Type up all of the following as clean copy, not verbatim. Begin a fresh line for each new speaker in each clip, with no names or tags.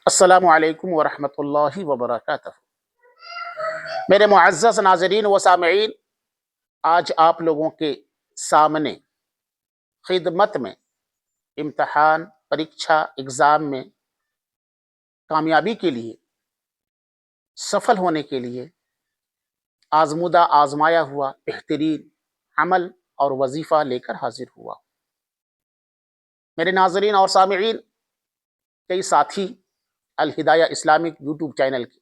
السلام علیکم ورحمۃ اللہ وبرکاتہ۔ میرے معزز ناظرین و سامعین، آج آپ لوگوں کے سامنے خدمت میں امتحان، پریکشا، اگزام میں کامیابی کے لیے، سفل ہونے کے لیے آزمودہ آزمایا ہوا بہترین عمل اور وظیفہ لے کر حاضر ہوا۔ میرے ناظرین اور سامعین، کئی ساتھی الہدایہ اسلامک یوٹیوب چینل کی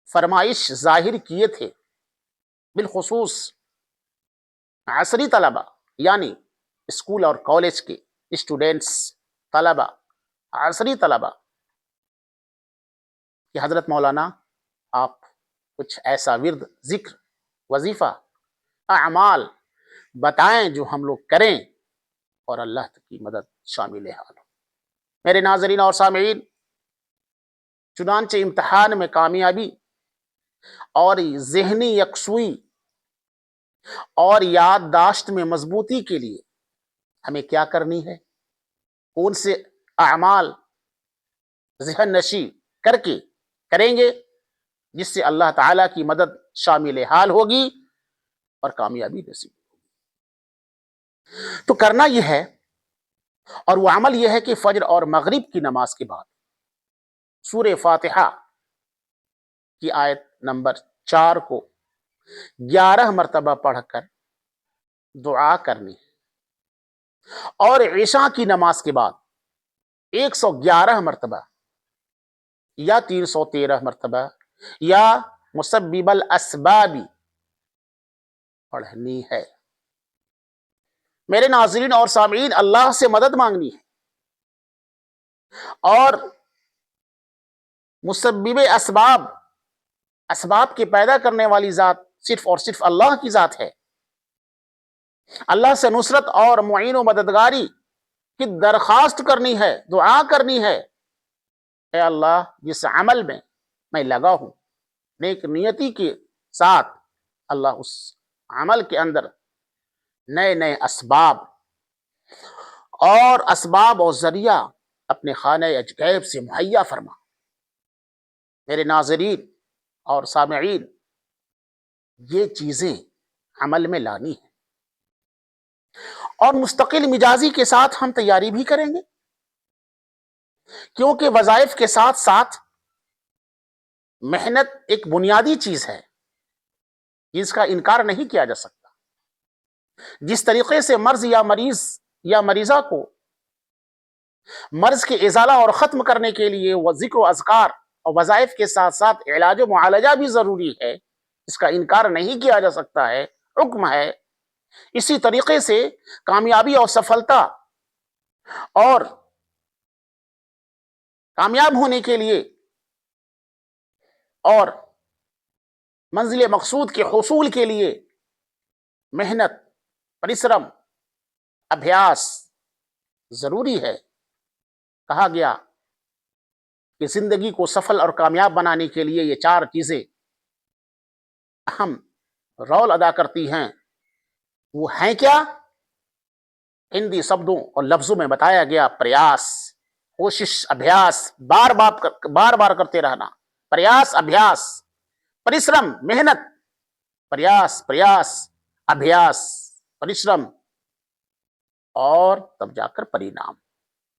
فرمائش ظاہر کیے تھے، بالخصوص عصری طلبہ یعنی اسکول اور کالج کے اسٹوڈینٹس، طلبہ، عصری طلبہ، کہ حضرت مولانا آپ کچھ ایسا ورد، ذکر، وظیفہ، اعمال بتائیں جو ہم لوگ کریں اور اللہ کی مدد شامل حال ہو۔ میرے ناظرین اور سامعین، چنانچہ امتحان میں کامیابی اور ذہنی یکسوئی اور یادداشت میں مضبوطی کے لیے ہمیں کیا کرنی ہے؟ کون سے اعمال ذہن نشی کر کے کریں گے جس سے اللہ تعالیٰ کی مدد شامل حال ہوگی اور کامیابی نصیب ہوگی؟ تو کرنا یہ ہے، اور وہ عمل یہ ہے کہ فجر اور مغرب کی نماز کے بعد سورہ فاتحہ کی آیت نمبر 4 کو 11 مرتبہ پڑھ کر دعا کرنی ہے، اور عشاء کی نماز کے بعد 111 مرتبہ یا 313 مرتبہ یا مسبب الاسباب پڑھنی ہے۔ میرے ناظرین اور سامعین، اللہ سے مدد مانگنی ہے، اور مسبب اسباب، اسباب کے پیدا کرنے والی ذات صرف اور صرف اللہ کی ذات ہے۔ اللہ سے نصرت اور معین و مددگاری کی درخواست کرنی ہے، دعا کرنی ہے۔ اے اللہ، جس عمل میں لگا ہوں نیک نیتی کے ساتھ، اللہ اس عمل کے اندر نئے نئے اسباب اور ذریعہ اپنے خانہ عجائب سے مہیا فرما۔ میرے ناظرین اور سامعین، یہ چیزیں عمل میں لانی ہیں، اور مستقل مزاجی کے ساتھ ہم تیاری بھی کریں گے، کیونکہ وظائف کے ساتھ ساتھ محنت ایک بنیادی چیز ہے جس کا انکار نہیں کیا جا سکتا۔ جس طریقے سے مرض یا مریض یا مریضہ کو مرض کے ازالہ اور ختم کرنے کے لیے وہ ذکر و اذکار اور وظائف کے ساتھ ساتھ علاج و معالجہ بھی ضروری ہے، اس کا انکار نہیں کیا جا سکتا ہے، حکم ہے۔ اسی طریقے سے کامیابی اور سفلتا اور کامیاب ہونے کے لیے اور منزل مقصود کے حصول کے لیے محنت، پریشرم، ابھیاس ضروری ہے۔ کہا گیا کہ زندگی کو سفل اور کامیاب بنانے کے لیے یہ 4 چیزیں اہم رول ادا کرتی ہیں۔ وہ ہیں کیا؟ ہندی شبدوں اور لفظوں میں بتایا گیا: پریاس، کوشش، ابھیاس، بار بار کرتے رہنا، پریاس، ابھیاس، پریشرم، محنت، پریاس، ابھیاس، پریشرم، اور تب جا کر پرینام،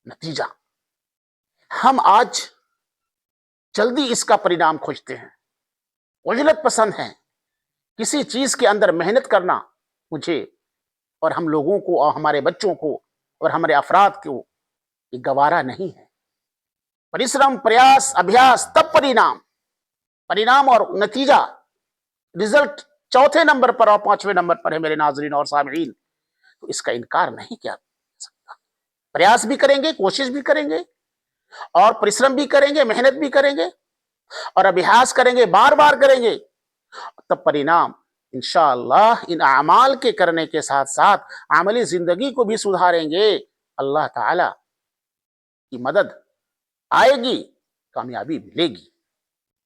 نتیجہ۔ ہم آج جلدی اس کا پرینام کھوجتے ہیں، عجلت پسند ہیں۔ کسی چیز کے اندر محنت کرنا مجھے اور ہم لوگوں کو اور ہمارے بچوں کو اور ہمارے افراد کو یہ گوارا نہیں ہے۔ پریشرم، پریاس، ابھیاس، تب پرینام اور نتیجہ، رزلٹ 4 نمبر پر اور 5ویں نمبر پر ہے میرے ناظرین اور سامعین۔ تو اس کا انکار نہیں کیا جا سکتا۔ پریاس بھی کریں گے، کوشش بھی کریں گے، اور پریشرم بھی کریں گے، محنت بھی کریں گے، اور ابھیاس کریں گے، بار بار کریں گے، تب پرینام انشاءاللہ ان اعمال کے کرنے کے ساتھ ساتھ عملی زندگی کو بھی سدھاریں گے، اللہ تعالی کی مدد آئے گی، کامیابی ملے گی۔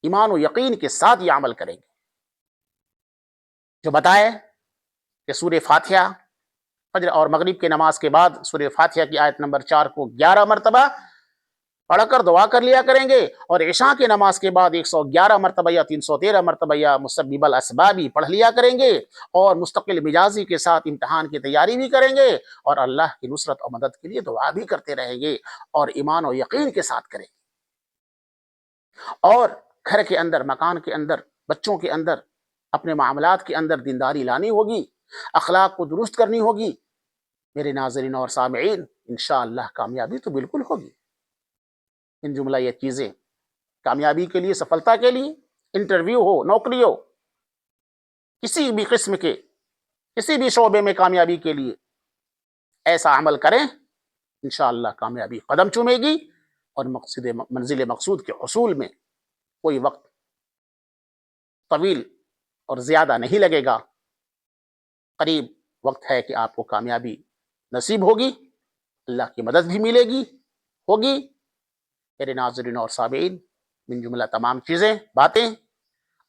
ایمان و یقین کے ساتھ یہ عمل کریں گے۔ جو بتائے کہ سورہ فاتحہ فجر اور مغرب کے نماز کے بعد سورہ فاتحہ کی آیت نمبر 4 کو 11 مرتبہ پڑھ کر دعا کر لیا کریں گے، اور عشاء کی نماز کے بعد 111 مرتبہ یا 313 مرتبہ یا مسبب الاسبابی پڑھ لیا کریں گے، اور مستقل مزاجی کے ساتھ امتحان کی تیاری بھی کریں گے، اور اللہ کی نصرت اور مدد کے لیے دعا بھی کرتے رہیں گے، اور ایمان و یقین کے ساتھ کریں گے۔ اور گھر کے اندر، مکان کے اندر، بچوں کے اندر، اپنے معاملات کے اندر دینداری لانی ہوگی، اخلاق کو درست کرنی ہوگی۔ میرے ناظرین اور سامعین، انشاءاللہ کامیابی تو بالکل ہوگی۔ ان جملہ یہ چیزیں کامیابی کے لیے، سفلتا کے لیے، انٹرویو ہو، نوکری ہو، کسی بھی قسم کے، کسی بھی شعبے میں کامیابی کے لیے ایسا عمل کریں، انشاءاللہ کامیابی قدم چومے گی، اور منزل مقصود کے حصول میں کوئی وقت طویل اور زیادہ نہیں لگے گا۔ قریب وقت ہے کہ آپ کو کامیابی نصیب ہوگی، اللہ کی مدد بھی ملے گی، ہوگی۔ میرے ناظرین اور سامعین، من جملہ تمام چیزیں، باتیں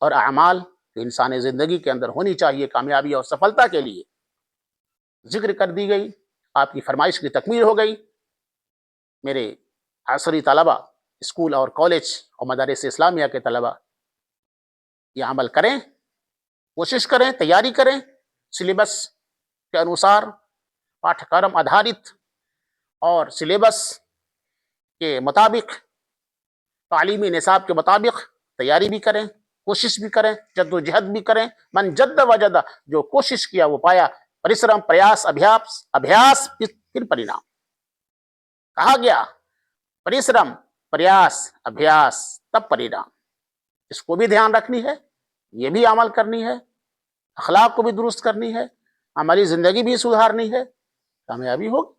اور اعمال جو انسانی زندگی کے اندر ہونی چاہیے کامیابی اور سفلتا کے لیے، ذکر کر دی گئی، آپ کی فرمائش کی تکمیل ہو گئی۔ میرے عصری طلبہ، اسکول اور کالج اور مدارس اسلامیہ کے طلبہ یہ عمل کریں، کوشش کریں، تیاری کریں، سلیبس کے انوسار، پاٹھ کرم آدھارت اور سلیبس کے مطابق، تعلیمی نصاب کے مطابق تیاری بھی کریں، کوشش بھی کریں، جد و جہد بھی کریں۔ من جد وجد، جو کوشش کیا وہ پایا۔ پریشرم، پریاس، ابھیاس پھر پرینام۔ کہا گیا پریشرم، پریاس، ابھیاس تب پرینام۔ اس کو بھی دھیان رکھنی ہے، یہ بھی عمل کرنی ہے، اخلاق کو بھی درست کرنی ہے، ہماری زندگی بھی سدھارنی ہے، کامیابی ہوگی۔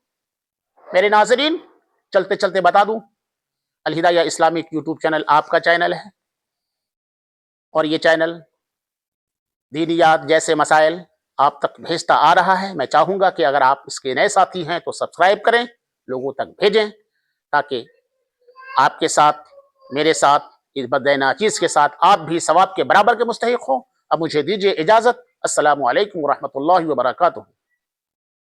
میرے ناظرین، چلتے چلتے بتا دوں، الہدایہ اسلامک یوٹیوب چینل آپ کا چینل ہے، اور یہ چینل دینیات جیسے مسائل آپ تک بھیجتا آ رہا ہے۔ میں چاہوں گا کہ اگر آپ اس کے نئے ساتھی ہیں تو سبسکرائب کریں، لوگوں تک بھیجیں، تاکہ آپ کے ساتھ، میرے ساتھ، اس بدعہ ناچیز کے ساتھ آپ بھی ثواب کے برابر کے مستحق ہوں۔ اب مجھے دیجیے اجازت۔ السلام علیکم ورحمۃ اللہ وبرکاتہ۔